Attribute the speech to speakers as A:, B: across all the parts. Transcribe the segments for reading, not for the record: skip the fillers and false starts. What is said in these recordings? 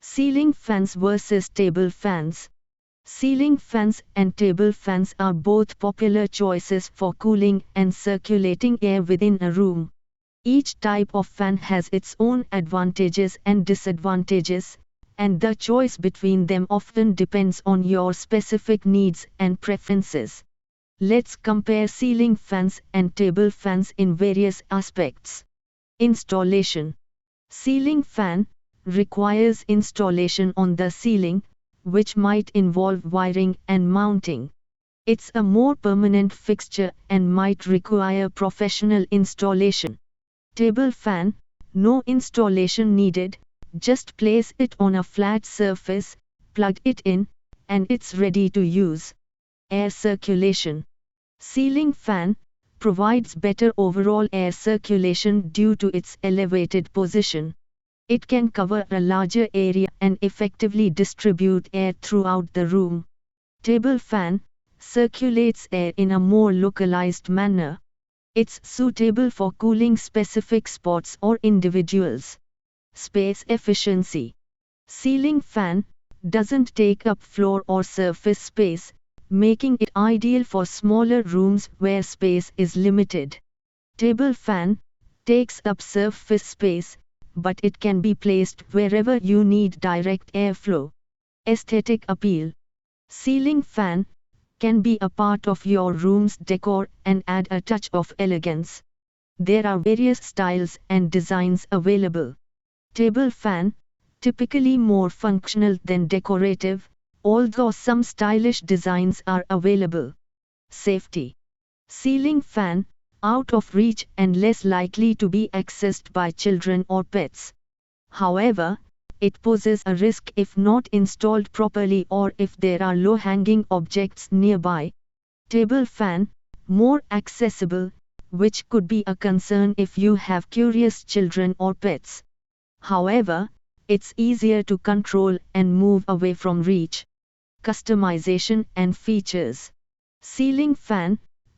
A: Ceiling fans versus table fans. Ceiling fans and table fans are both popular choices for cooling and circulating air within a room. Each type of fan has its own advantages and disadvantages, and the choice between them often depends on your specific needs and preferences. Let's compare ceiling fans and table fans in various aspects. Installation. Ceiling fan requires installation on the ceiling, which might involve wiring and mounting. It's a more permanent fixture and might require professional installation. Table fan, no installation needed, just place it on a flat surface, plug it in, and it's ready to use. Air circulation. Ceiling fan provides better overall air circulation due to its elevated position. It can cover a larger area and effectively distribute air throughout the room. Table fan circulates air in a more localized manner. It's suitable for cooling specific spots or individuals. Space efficiency. Ceiling fan doesn't take up floor or surface space, making it ideal for smaller rooms where space is limited. Table fan takes up surface space, but it can be placed wherever you need direct airflow. Aesthetic appeal. Ceiling fan can be a part of your room's decor and add a touch of elegance. There are various styles and designs available. Table fan, typically more functional than decorative, although some stylish designs are available. Safety. Ceiling fan, out of reach and less likely to be accessed by children or pets. However, it poses a risk if not installed properly or if there are low-hanging objects nearby. Table fan, more accessible, which could be a concern if you have curious children or pets. However, it's easier to control and move away from reach. Customization and features. Ceiling fan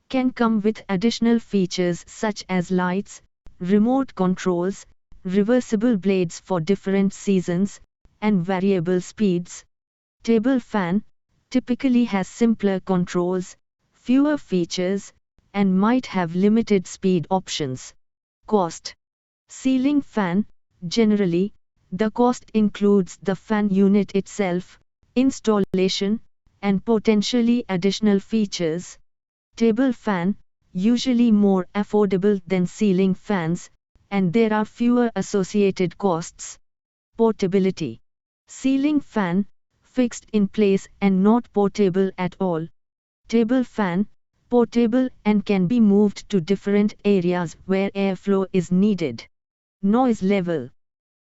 A: can come with additional features such as lights, remote controls, reversible blades for different seasons, and variable speeds. Table fan typically has simpler controls, fewer features, and might have limited speed options. Cost. Ceiling fan, generally, the cost includes the fan unit itself, installation, and potentially additional features. Table fan, usually more affordable than ceiling fans, and there are fewer associated costs. Portability. Ceiling fan, fixed in place and not portable at all. Table fan, portable and can be moved to different areas where airflow is needed. Noise level.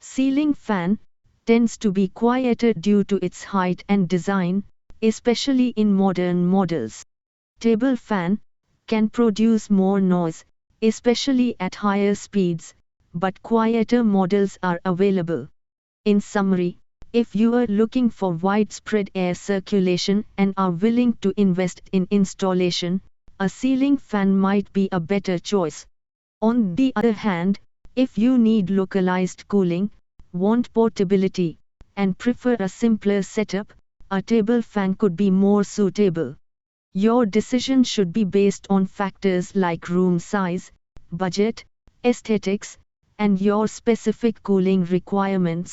A: Ceiling fan tends to be quieter due to its height and design, especially in modern models. Table fan can produce more noise, especially at higher speeds, but quieter models are available. In summary, if you are looking for widespread air circulation and are willing to invest in installation, a ceiling fan might be a better choice. On the other hand, if you need localized cooling, want portability, and prefer a simpler setup, a table fan could be more suitable. Your decision should be based on factors like room size, budget, aesthetics, and your specific cooling requirements.